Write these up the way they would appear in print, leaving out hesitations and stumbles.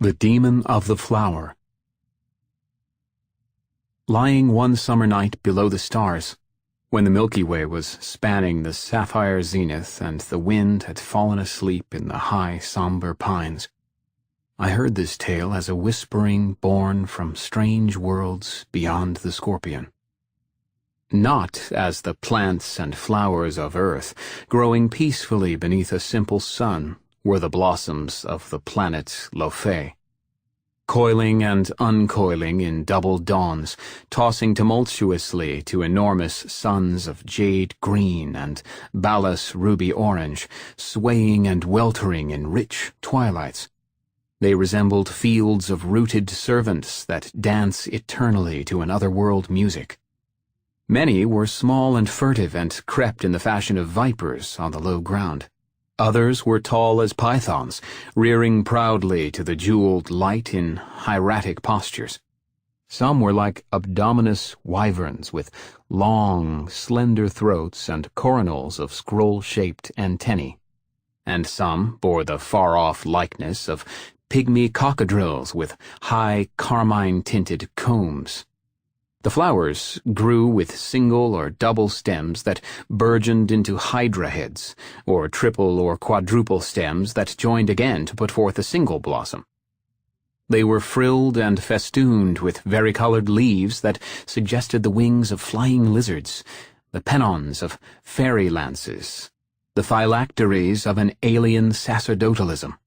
The Demon of the Flower. Lying one summer night below the stars, when the Milky Way was spanning the sapphire zenith and the wind had fallen asleep in the high, somber pines, I heard this tale as a whispering born from strange worlds beyond the Scorpion. Not as the plants and flowers of earth, growing peacefully beneath a simple sun, were the blossoms of the planet Lofé. Coiling and uncoiling in double dawns, tossing tumultuously to enormous suns of jade green and ballast ruby orange, swaying and weltering in rich twilights. They resembled fields of rooted servants that dance eternally to an otherworld music. Many were small and furtive and crept in the fashion of vipers on the low ground. Others were tall as pythons, rearing proudly to the jeweled light in hieratic postures. Some were like abdominous wyverns with long, slender throats and coronals of scroll-shaped antennae, and some bore the far-off likeness of pygmy cocodrills with high carmine-tinted combs. The flowers grew with single or double stems that burgeoned into hydra heads, or triple or quadruple stems that joined again to put forth a single blossom. They were frilled and festooned with varicolored leaves that suggested the wings of flying lizards, the pennons of fairy lances, the phylacteries of an alien sacerdotalism.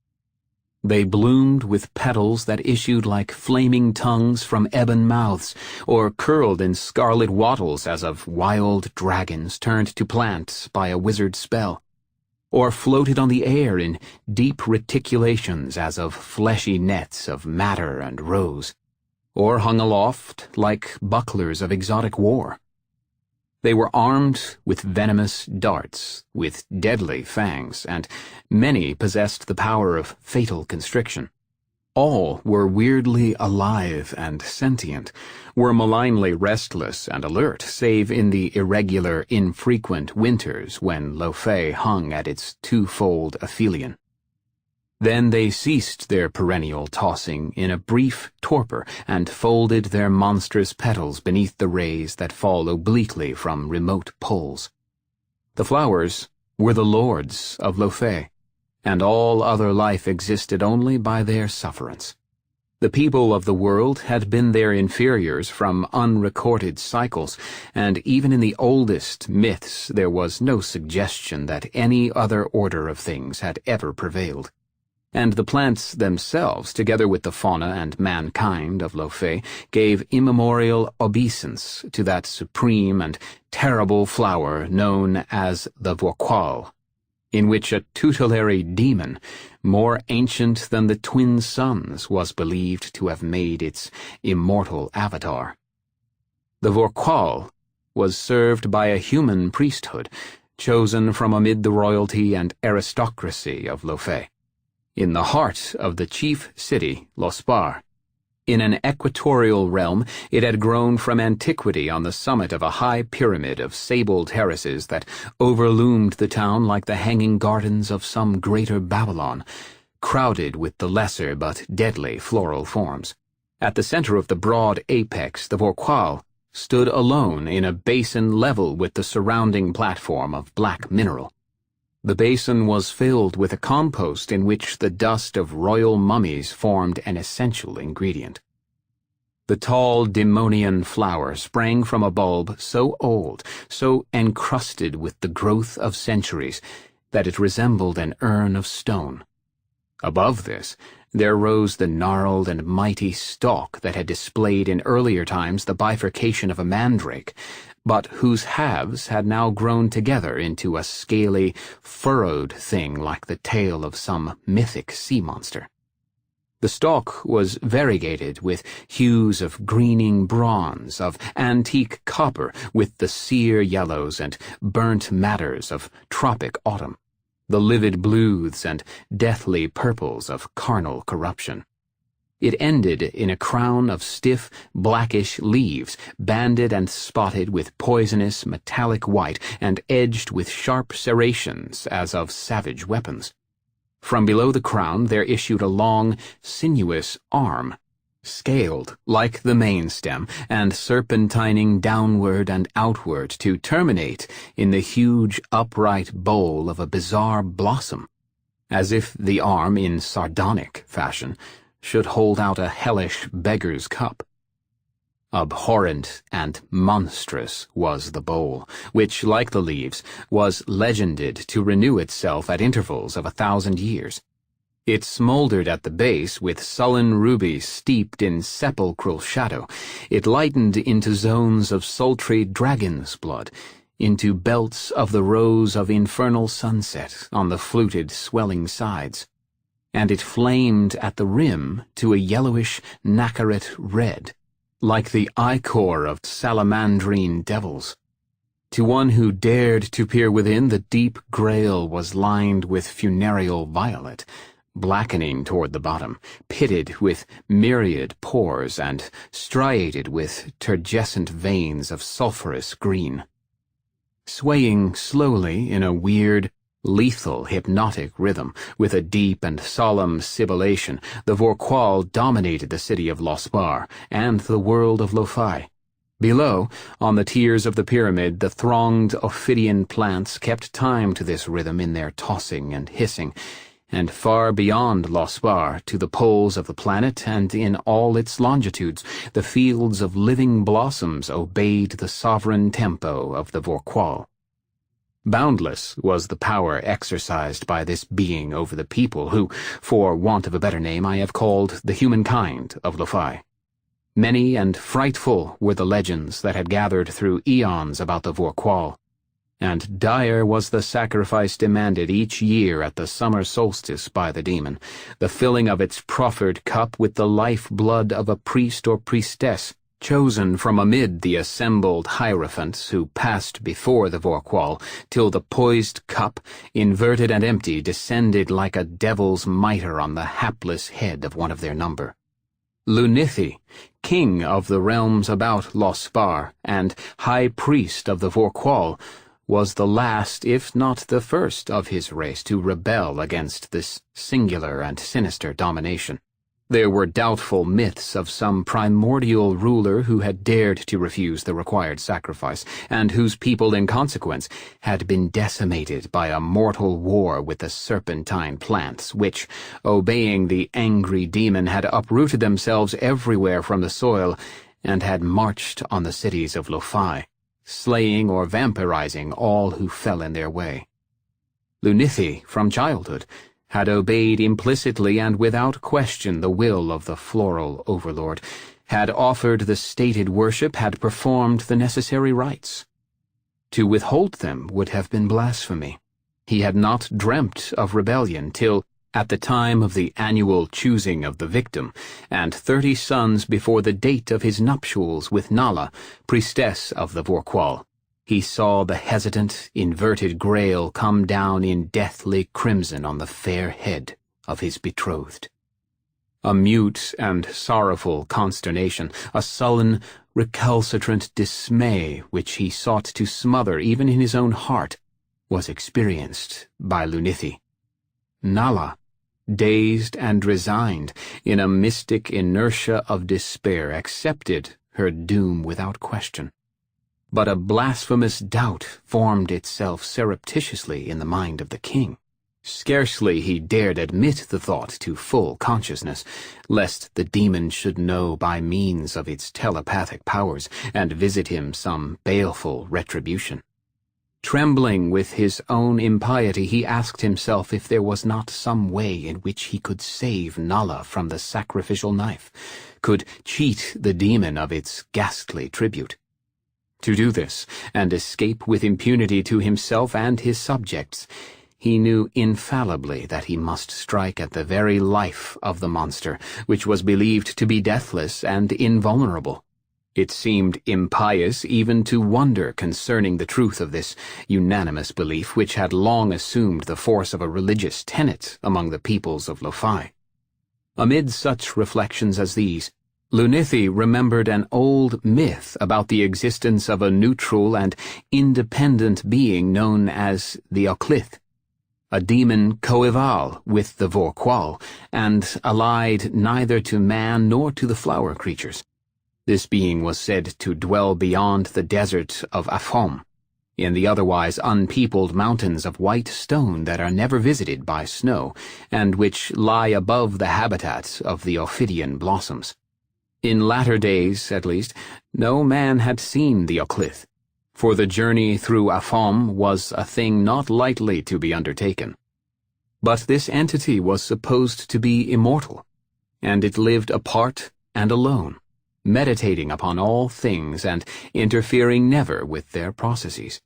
They bloomed with petals that issued like flaming tongues from ebon mouths, or curled in scarlet wattles as of wild dragons turned to plants by a wizard's spell, or floated on the air in deep reticulations as of fleshy nets of madder and rose, or hung aloft like bucklers of exotic war. They were armed with venomous darts, with deadly fangs, and many possessed the power of fatal constriction. All were weirdly alive and sentient, were malignly restless and alert, save in the irregular, infrequent winters when Lofé hung at its twofold aphelion. Then they ceased their perennial tossing in a brief torpor and folded their monstrous petals beneath the rays that fall obliquely from remote poles. The flowers were the lords of Lofé, and all other life existed only by their sufferance. The people of the world had been their inferiors from unrecorded cycles, and even in the oldest myths there was no suggestion that any other order of things had ever prevailed. And the plants themselves, together with the fauna and mankind of Lofé, gave immemorial obeisance to that supreme and terrible flower known as the Vorqual, in which a tutelary demon, more ancient than the twin suns, was believed to have made its immortal avatar. The Vorqual was served by a human priesthood, chosen from amid the royalty and aristocracy of Lofé, in the heart of the chief city, Lospar. In an equatorial realm, it had grown from antiquity on the summit of a high pyramid of sable terraces that overloomed the town like the hanging gardens of some greater Babylon, crowded with the lesser but deadly floral forms. At the center of the broad apex, the Vorqual stood alone in a basin level with the surrounding platform of black mineral. The basin was filled with a compost in which the dust of royal mummies formed an essential ingredient. The tall demonian flower sprang from a bulb so old, so encrusted with the growth of centuries, that it resembled an urn of stone. Above this, there rose the gnarled and mighty stalk that had displayed in earlier times the bifurcation of a mandrake, but whose halves had now grown together into a scaly, furrowed thing like the tail of some mythic sea monster. The stalk was variegated with hues of greening bronze, of antique copper, with the sere yellows and burnt matters of tropic autumn, the livid blues and deathly purples of carnal corruption. It ended in a crown of stiff, blackish leaves, banded and spotted with poisonous metallic white and edged with sharp serrations as of savage weapons. From below the crown there issued a long, sinuous arm, scaled like the main stem, and serpentining downward and outward to terminate in the huge upright bowl of a bizarre blossom, as if the arm, in sardonic fashion, should hold out a hellish beggar's cup. Abhorrent and monstrous was the bowl, which, like the leaves, was legended to renew itself at intervals of 1,000 years. It smouldered at the base with sullen rubies steeped in sepulchral shadow. It lightened into zones of sultry dragon's blood, into belts of the rose of infernal sunset on the fluted, swelling sides. And it flamed at the rim to a yellowish nacreate red, like the ichor of salamandrine devils. To one who dared to peer within, the deep grail was lined with funereal violet, blackening toward the bottom, pitted with myriad pores and striated with turgescent veins of sulphurous green. Swaying slowly in a weird, lethal, hypnotic rhythm, with a deep and solemn sibilation, the Vorqual dominated the city of Lospar and the world of Lo-Fi. Below, on the tiers of the pyramid, the thronged ophidian plants kept time to this rhythm in their tossing and hissing, and far beyond Lospar, to the poles of the planet and in all its longitudes, the fields of living blossoms obeyed the sovereign tempo of the Vorqual. Boundless was the power exercised by this being over the people who, for want of a better name, I have called the humankind of Lo-Fi. Many and frightful were the legends that had gathered through eons about the Vorqual, and dire was the sacrifice demanded each year at the summer solstice by the demon, the filling of its proffered cup with the life-blood of a priest or priestess, chosen from amid the assembled hierophants who passed before the Vorqual, till the poised cup, inverted and empty, descended like a devil's mitre on the hapless head of one of their number. Lunithi, king of the realms about Lospar, and high priest of the Vorqual, was the last, if not the first, of his race to rebel against this singular and sinister domination. There were doubtful myths of some primordial ruler who had dared to refuse the required sacrifice, and whose people, in consequence, had been decimated by a mortal war with the serpentine plants, which, obeying the angry demon, had uprooted themselves everywhere from the soil, and had marched on the cities of Lo-Fi, slaying or vampirizing all who fell in their way. Lunithi, from childhood, had obeyed implicitly and without question the will of the floral overlord, had offered the stated worship, had performed the necessary rites. To withhold them would have been blasphemy. He had not dreamt of rebellion till, at the time of the annual choosing of the victim, and 30 suns before the date of his nuptials with Nala, priestess of the Vorqual, he saw the hesitant, inverted grail come down in deathly crimson on the fair head of his betrothed. A mute and sorrowful consternation, a sullen, recalcitrant dismay which he sought to smother even in his own heart, was experienced by Lunithi. Nala, dazed and resigned, in a mystic inertia of despair, accepted her doom without question. But a blasphemous doubt formed itself surreptitiously in the mind of the king. Scarcely he dared admit the thought to full consciousness, lest the demon should know by means of its telepathic powers, and visit him some baleful retribution. Trembling with his own impiety, he asked himself if there was not some way in which he could save Nala from the sacrificial knife, could cheat the demon of its ghastly tribute. To do this, and escape with impunity to himself and his subjects, he knew infallibly that he must strike at the very life of the monster, which was believed to be deathless and invulnerable. It seemed impious even to wonder concerning the truth of this unanimous belief, which had long assumed the force of a religious tenet among the peoples of Lo-Fi. Amid such reflections as these, Lunithi remembered an old myth about the existence of a neutral and independent being known as the Oclith, a demon coeval with the Vorqual, and allied neither to man nor to the flower creatures. This being was said to dwell beyond the desert of Afom, in the otherwise unpeopled mountains of white stone that are never visited by snow, and which lie above the habitat of the ophidian blossoms. In latter days, at least, no man had seen the Oclith, for the journey through Afom was a thing not lightly to be undertaken. But this entity was supposed to be immortal, and it lived apart and alone, meditating upon all things and interfering never with their processes.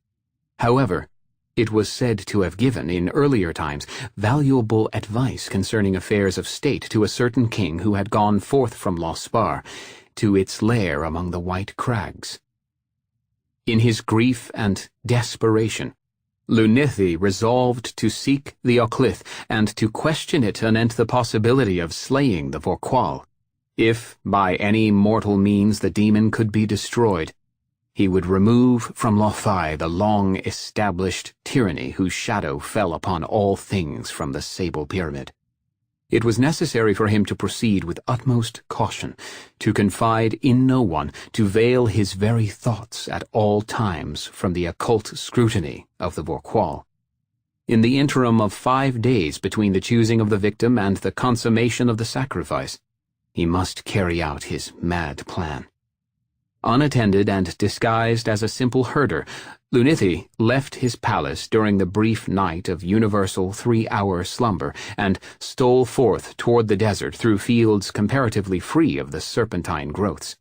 However, it was said to have given, in earlier times, valuable advice concerning affairs of state to a certain king who had gone forth from Lospar to its lair among the white crags. In his grief and desperation, Lunethi resolved to seek the Oclith and to question it anent the possibility of slaying the Vorqual. If, by any mortal means, the demon could be destroyed, he would remove from Lothai the long-established tyranny whose shadow fell upon all things from the Sable Pyramid. It was necessary for him to proceed with utmost caution, to confide in no one, to veil his very thoughts at all times from the occult scrutiny of the Vorqual. In the interim of 5 days between the choosing of the victim and the consummation of the sacrifice, he must carry out his mad plan. Unattended and disguised as a simple herder, Lunethi left his palace during the brief night of universal 3-hour slumber and stole forth toward the desert through fields comparatively free of the serpentine growths.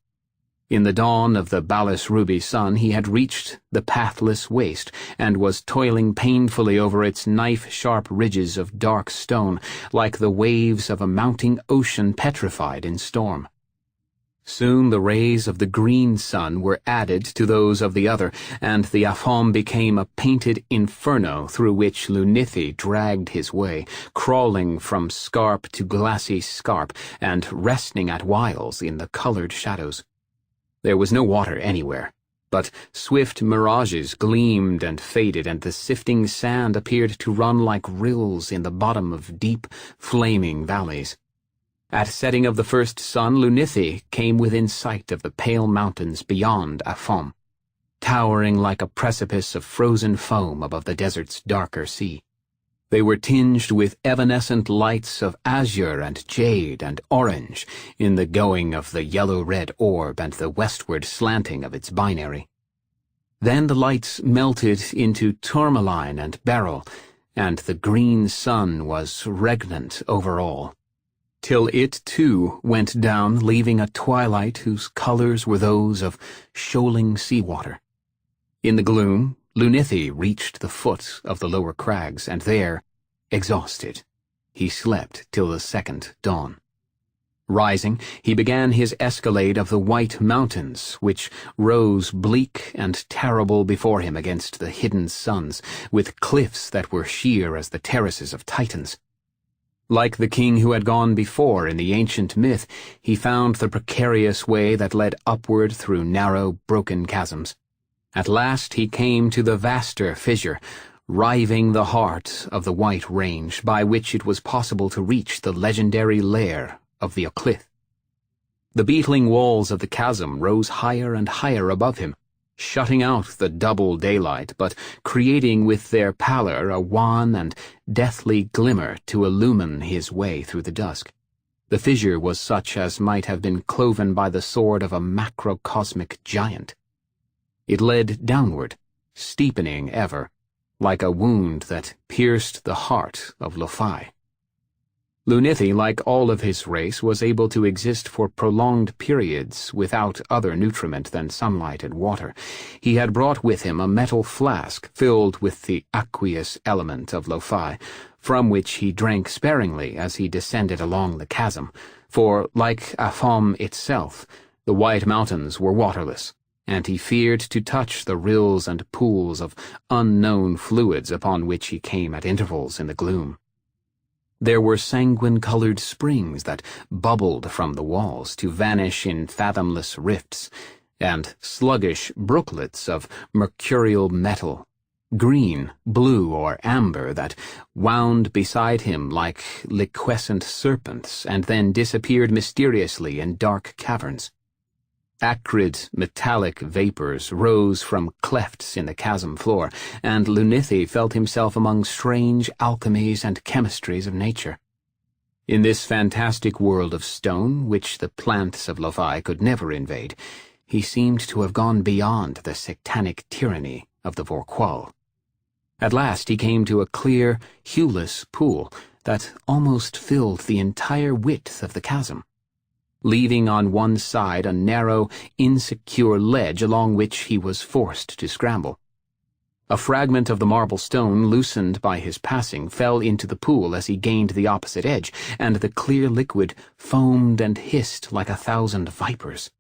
In the dawn of the Balas Ruby sun he had reached the pathless waste and was toiling painfully over its knife-sharp ridges of dark stone like the waves of a mounting ocean petrified in storm. Soon the rays of the green sun were added to those of the other, and the Afom became a painted inferno through which Lunethi dragged his way, crawling from scarp to glassy scarp, and resting at whiles in the colored shadows. There was no water anywhere, but swift mirages gleamed and faded, and the sifting sand appeared to run like rills in the bottom of deep, flaming valleys. At setting of the first sun, Lunethi came within sight of the pale mountains beyond Afom, towering like a precipice of frozen foam above the desert's darker sea. They were tinged with evanescent lights of azure and jade and orange in the going of the yellow-red orb and the westward slanting of its binary. Then the lights melted into tourmaline and beryl, and the green sun was regnant over all, till it, too, went down, leaving a twilight whose colors were those of shoaling seawater. In the gloom, Lunethi reached the foot of the lower crags, and there, exhausted, he slept till the second dawn. Rising, he began his escalade of the white mountains, which rose bleak and terrible before him against the hidden suns, with cliffs that were sheer as the terraces of Titans. Like the king who had gone before in the ancient myth, he found the precarious way that led upward through narrow, broken chasms. At last he came to the vaster fissure, riving the heart of the White Range, by which it was possible to reach the legendary lair of the Oclith. The beetling walls of the chasm rose higher and higher above him, shutting out the double daylight, but creating with their pallor a wan and deathly glimmer to illumine his way through the dusk. The fissure was such as might have been cloven by the sword of a macrocosmic giant. It led downward, steepening ever, like a wound that pierced the heart of Lothai. Lunethi, like all of his race, was able to exist for prolonged periods without other nutriment than sunlight and water. He had brought with him a metal flask filled with the aqueous element of Lothai, from which he drank sparingly as he descended along the chasm, for, like Afom itself, the White Mountains were waterless, and he feared to touch the rills and pools of unknown fluids upon which he came at intervals in the gloom. There were sanguine-colored springs that bubbled from the walls to vanish in fathomless rifts, and sluggish brooklets of mercurial metal, green, blue, or amber, that wound beside him like liquescent serpents and then disappeared mysteriously in dark caverns. Acrid, metallic vapors rose from clefts in the chasm floor, and Lunithy felt himself among strange alchemies and chemistries of nature. In this fantastic world of stone, which the plants of Lothai could never invade, he seemed to have gone beyond the sectanic tyranny of the Vorqual. At last he came to a clear, hueless pool that almost filled the entire width of the chasm, leaving on one side a narrow, insecure ledge along which he was forced to scramble. A fragment of the marble stone, loosened by his passing, fell into the pool as he gained the opposite edge, and the clear liquid foamed and hissed like 1,000 vipers.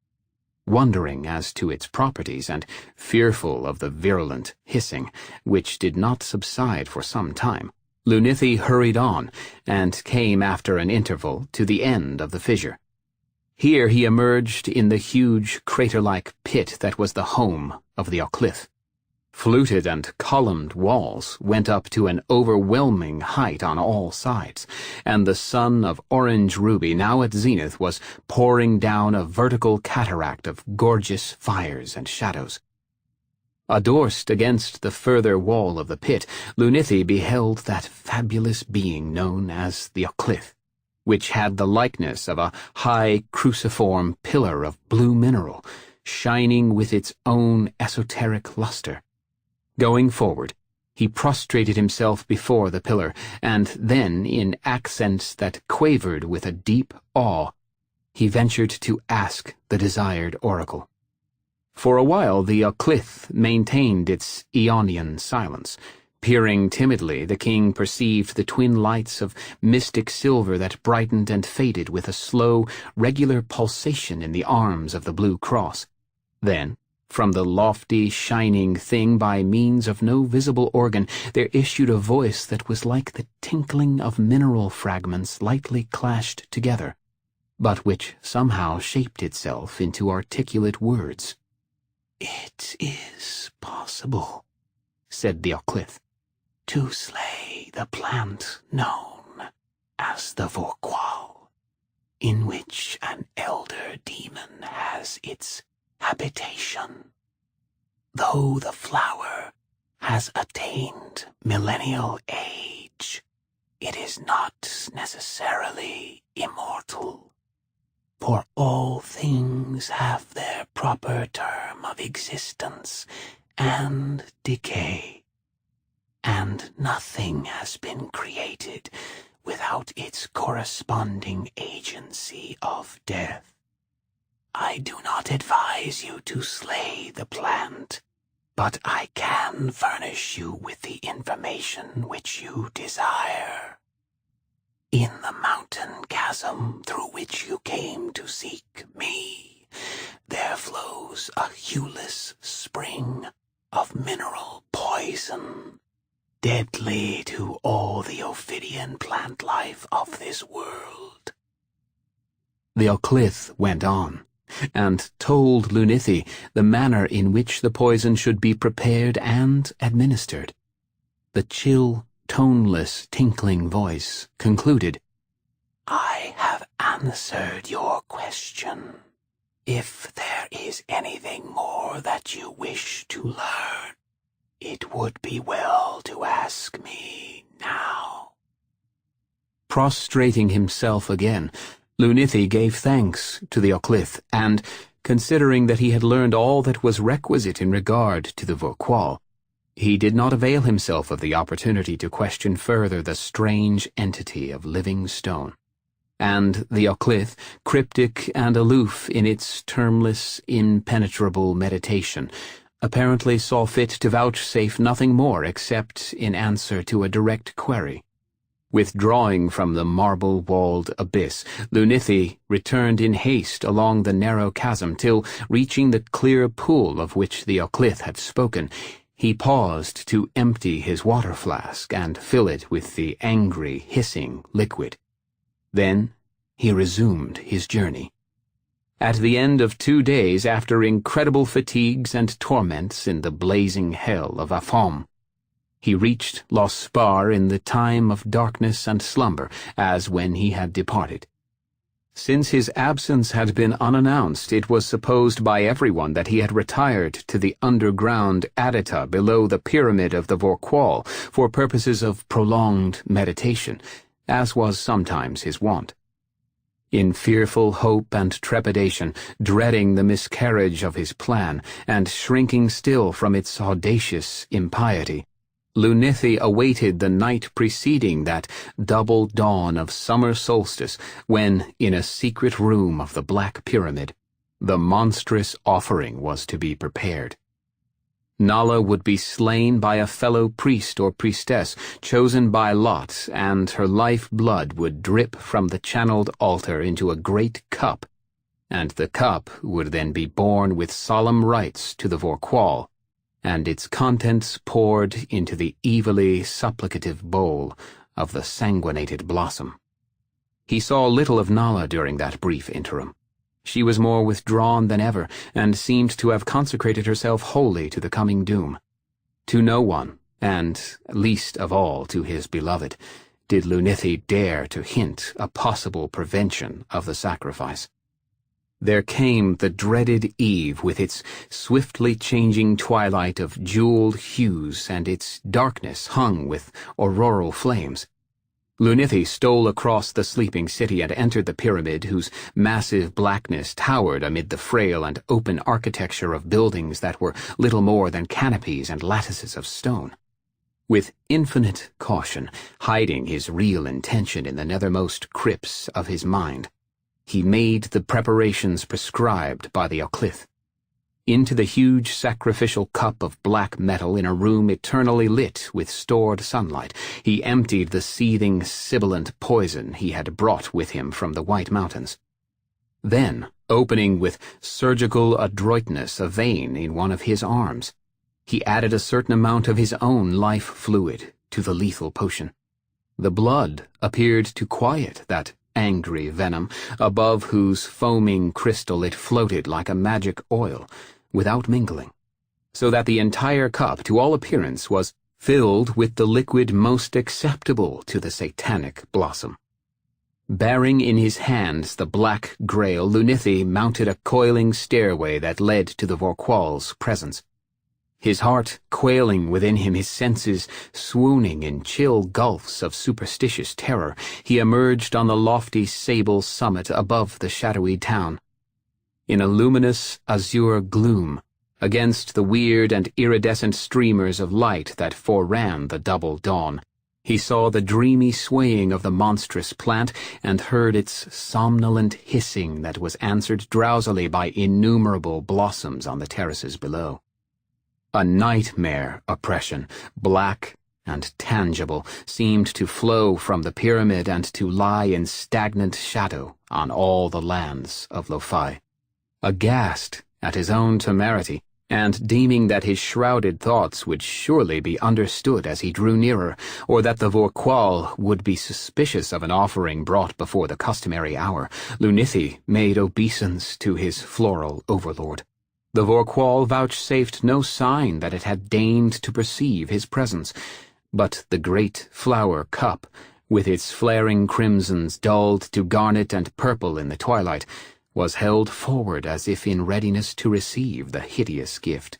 Wondering as to its properties and fearful of the virulent hissing, which did not subside for some time, Lunithy hurried on and came after an interval to the end of the fissure. Here he emerged in the huge crater-like pit that was the home of the Oclith. Fluted and columned walls went up to an overwhelming height on all sides, and the sun of orange ruby, now at zenith, was pouring down a vertical cataract of gorgeous fires and shadows. Adorsed against the further wall of the pit, Lunithy beheld that fabulous being known as the Oclith, which had the likeness of a high cruciform pillar of blue mineral, shining with its own esoteric luster. Going forward, he prostrated himself before the pillar, and then, in accents that quavered with a deep awe, he ventured to ask the desired oracle. For a while the Oclith maintained its Aeonian silence. Peering timidly, the king perceived the twin lights of mystic silver that brightened and faded with a slow, regular pulsation in the arms of the blue cross. Then, from the lofty, shining thing, by means of no visible organ, there issued a voice that was like the tinkling of mineral fragments lightly clashed together, but which somehow shaped itself into articulate words. "It is possible," said the Oclith, "to slay the plant known as the Vorqual, in which an elder demon has its habitation. Though the flower has attained millennial age, it is not necessarily immortal, for all things have their proper term of existence and decay, and nothing has been created without its corresponding agency of death. I do not advise you to slay the plant, but I can furnish you with the information which you desire. In the mountain chasm through which you came to seek me, there flows a hueless spring of mineral poison, deadly to all the ophidian plant life of this world." The Oclith went on, and told Lunithy the manner in which the poison should be prepared and administered. The chill, toneless, tinkling voice concluded, "I have answered your question. If there is anything more that you wish to learn, it would be well to ask me now." Prostrating himself again, Lunithy gave thanks to the Oclith, and, considering that he had learned all that was requisite in regard to the Vorqual, he did not avail himself of the opportunity to question further the strange entity of living stone. And the Oclith, cryptic and aloof in its termless, impenetrable meditation, apparently saw fit to vouchsafe nothing more except in answer to a direct query. Withdrawing from the marble-walled abyss, Lunithy returned in haste along the narrow chasm till, reaching the clear pool of which the Oclith had spoken, he paused to empty his water flask and fill it with the angry, hissing liquid. Then he resumed his journey. At the end of 2 days, after incredible fatigues and torments in the blazing hell of Afam, He reached Los Spar in the time of darkness and slumber, as when he had departed. Since his absence had been unannounced, it was supposed by everyone that he had retired to the underground adita below the pyramid of the Vorqual for purposes of prolonged meditation, as was sometimes his wont. In fearful hope and trepidation, dreading the miscarriage of his plan, and shrinking still from its audacious impiety, Lunithy awaited the night preceding that double dawn of summer solstice, when, in a secret room of the Black Pyramid, the monstrous offering was to be prepared. Nala would be slain by a fellow priest or priestess chosen by lot, and her life blood would drip from the channeled altar into a great cup, and the cup would then be borne with solemn rites to the Vorqual, and its contents poured into the evilly supplicative bowl of the sanguinated blossom. He saw little of Nala during that brief interim. She was more withdrawn than ever, and seemed to have consecrated herself wholly to the coming doom. To no one, and least of all to his beloved, did Lunithy dare to hint a possible prevention of the sacrifice. There came the dreaded eve with its swiftly changing twilight of jeweled hues and its darkness hung with auroral flames. Lunithy stole across the sleeping city and entered the pyramid, whose massive blackness towered amid the frail and open architecture of buildings that were little more than canopies and lattices of stone. With infinite caution, hiding his real intention in the nethermost crypts of his mind, he made the preparations prescribed by the Oclith. Into the huge sacrificial cup of black metal in a room eternally lit with stored sunlight, he emptied the seething, sibilant poison he had brought with him from the White Mountains. Then, opening with surgical adroitness a vein in one of his arms, he added a certain amount of his own life fluid to the lethal potion. The blood appeared to quiet that angry venom, above whose foaming crystal it floated like a magic oil, without mingling, so that the entire cup, to all appearance, was filled with the liquid most acceptable to the satanic blossom. Bearing in his hands the black grail, Lunithy mounted a coiling stairway that led to the Vorqual's presence. His heart quailing within him, his senses swooning in chill gulfs of superstitious terror, he emerged on the lofty sable summit above the shadowy town. In a luminous azure gloom, against the weird and iridescent streamers of light that foreran the double dawn, he saw the dreamy swaying of the monstrous plant and heard its somnolent hissing that was answered drowsily by innumerable blossoms on the terraces below. A nightmare oppression, black and tangible, seemed to flow from the pyramid and to lie in stagnant shadow on all the lands of Lo-Fi. Aghast at his own temerity, and deeming that his shrouded thoughts would surely be understood as he drew nearer, or that the Vorqual would be suspicious of an offering brought before the customary hour, Lunithy made obeisance to his floral overlord. The Vorqual vouchsafed no sign that it had deigned to perceive his presence, but the great flower cup, with its flaring crimsons dulled to garnet and purple in the twilight, was held forward as if in readiness to receive the hideous gift.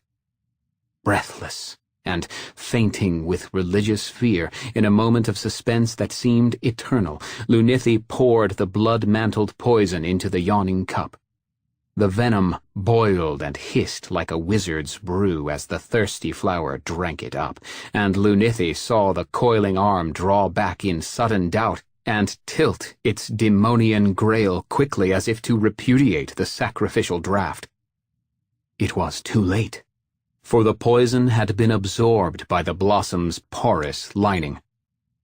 Breathless and fainting with religious fear, in a moment of suspense that seemed eternal, Lunithy poured the blood-mantled poison into the yawning cup. The venom boiled and hissed like a wizard's brew as the thirsty flower drank it up, and Lunithy saw the coiling arm draw back in sudden doubt and tilt its demonian grail quickly as if to repudiate the sacrificial draught. It was too late, for the poison had been absorbed by the blossom's porous lining.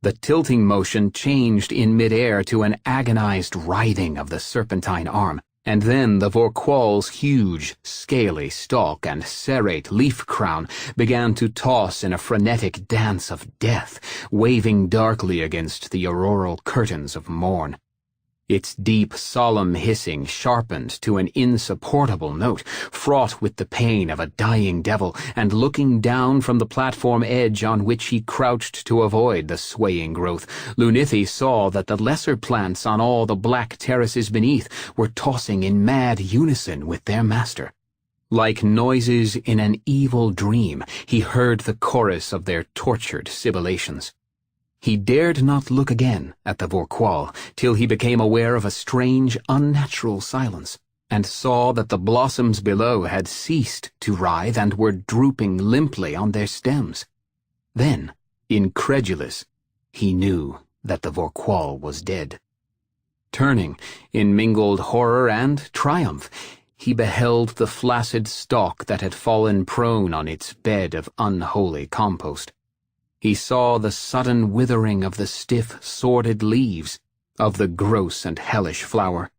The tilting motion changed in midair to an agonized writhing of the serpentine arm, and then the Vorqual's huge, scaly stalk and serrate leaf crown began to toss in a frenetic dance of death, waving darkly against the auroral curtains of morn. Its deep, solemn hissing sharpened to an insupportable note, fraught with the pain of a dying devil, and looking down from the platform edge on which he crouched to avoid the swaying growth, Lunithi saw that the lesser plants on all the black terraces beneath were tossing in mad unison with their master. Like noises in an evil dream, he heard the chorus of their tortured sibilations. He dared not look again at the Vorqual till he became aware of a strange, unnatural silence, and saw that the blossoms below had ceased to writhe and were drooping limply on their stems. Then, incredulous, he knew that the Vorqual was dead. Turning, in mingled horror and triumph, he beheld the flaccid stalk that had fallen prone on its bed of unholy compost. He saw the sudden withering of the stiff, sordid leaves, of the gross and hellish flower.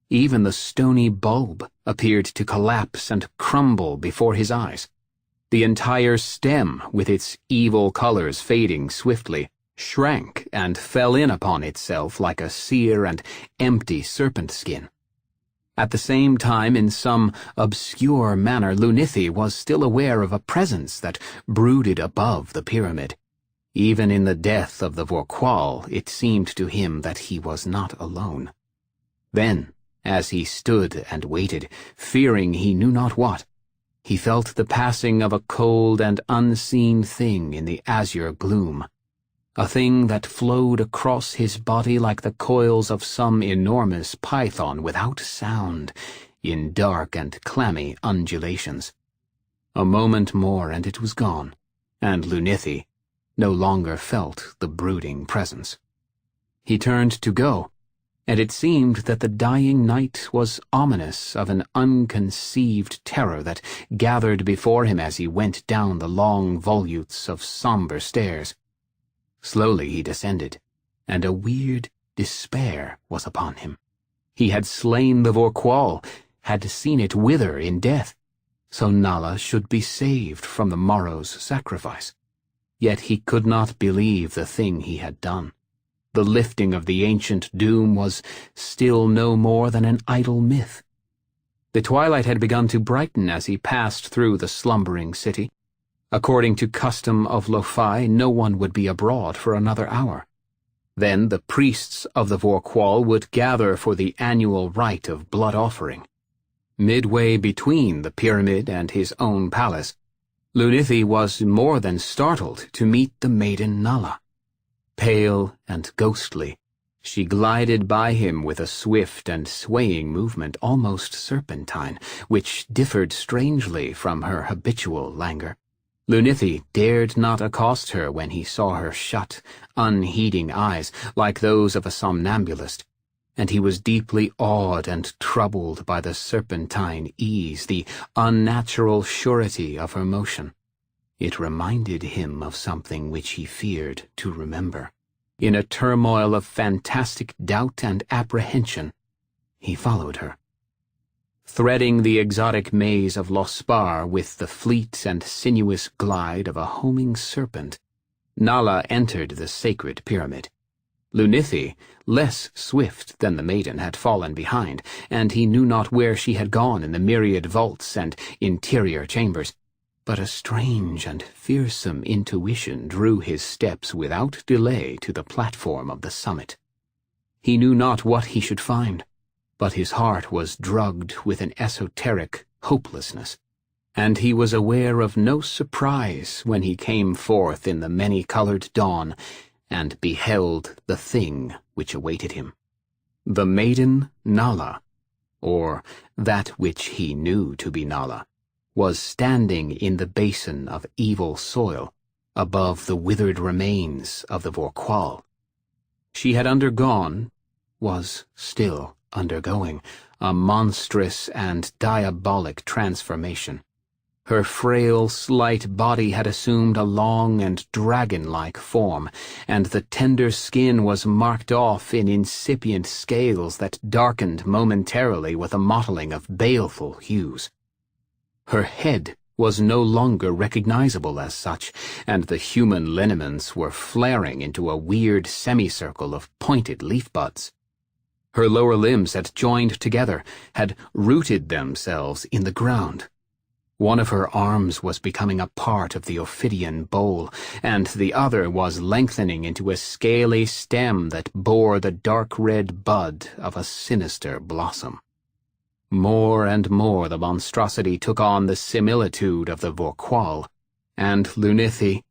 Even the stony bulb appeared to collapse and crumble before his eyes. The entire stem, with its evil colors fading swiftly, shrank and fell in upon itself like a sere and empty serpent skin. At the same time, in some obscure manner, Lunithi was still aware of a presence that brooded above the pyramid. Even in the death of the Vorqual, it seemed to him that he was not alone. Then, as he stood and waited, fearing he knew not what, he felt the passing of a cold and unseen thing in the azure gloom, a thing that flowed across his body like the coils of some enormous python without sound, in dark and clammy undulations. A moment more and it was gone, and Lunithi no longer felt the brooding presence. He turned to go, and it seemed that the dying night was ominous of an unconceived terror that gathered before him as he went down the long volutes of somber stairs. Slowly he descended, and a weird despair was upon him. He had slain the Vorqual, had seen it wither in death, so Nala should be saved from the morrow's sacrifice. Yet he could not believe the thing he had done. The lifting of the ancient doom was still no more than an idle myth. The twilight had begun to brighten as he passed through the slumbering city. According to custom of Lo-Fi, no one would be abroad for another hour. Then the priests of the Vorqual would gather for the annual rite of blood offering. Midway between the pyramid and his own palace, Lunithi was more than startled to meet the maiden Nala. Pale and ghostly, she glided by him with a swift and swaying movement almost serpentine, which differed strangely from her habitual languor. Lunithi dared not accost her when he saw her shut, unheeding eyes like those of a somnambulist, and he was deeply awed and troubled by the serpentine ease, the unnatural surety of her motion. It reminded him of something which he feared to remember. In a turmoil of fantastic doubt and apprehension, he followed her. Threading the exotic maze of Lospar with the fleet and sinuous glide of a homing serpent, Nala entered the sacred pyramid. Lunithi, less swift than the maiden, had fallen behind, and he knew not where she had gone in the myriad vaults and interior chambers. But a strange and fearsome intuition drew his steps without delay to the platform of the summit. He knew not what he should find, but his heart was drugged with an esoteric hopelessness, and he was aware of no surprise when he came forth in the many-colored dawn and beheld the thing which awaited him. The maiden Nala, or that which he knew to be Nala, was standing in the basin of evil soil above the withered remains of the Vorqual. She had undergone, was still undergoing, a monstrous and diabolic transformation. Her frail, slight body had assumed a long and dragon-like form, and the tender skin was marked off in incipient scales that darkened momentarily with a mottling of baleful hues. Her head was no longer recognizable as such, and the human lineaments were flaring into a weird semicircle of pointed leaf buds. Her lower limbs had joined together, had rooted themselves in the ground. One of her arms was becoming a part of the Ophidian bowl, and the other was lengthening into a scaly stem that bore the dark red bud of a sinister blossom. More and more the monstrosity took on the similitude of the Vorqual, and Lunithi,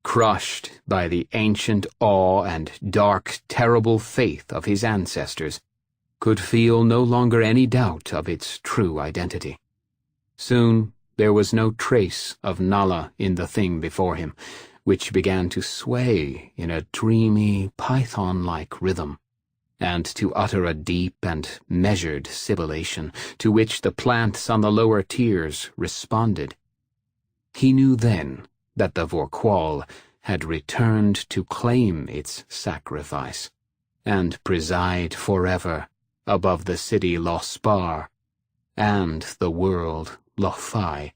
crushed by the ancient awe and dark, terrible faith of his ancestors, could feel no longer any doubt of its true identity. Soon there was no trace of Nala in the thing before him, which began to sway in a dreamy, python-like rhythm, and to utter a deep and measured sibilation, to which the plants on the lower tiers responded. He knew then that the Vorqual had returned to claim its sacrifice, and preside forever above the city Lospar and the world Lothai.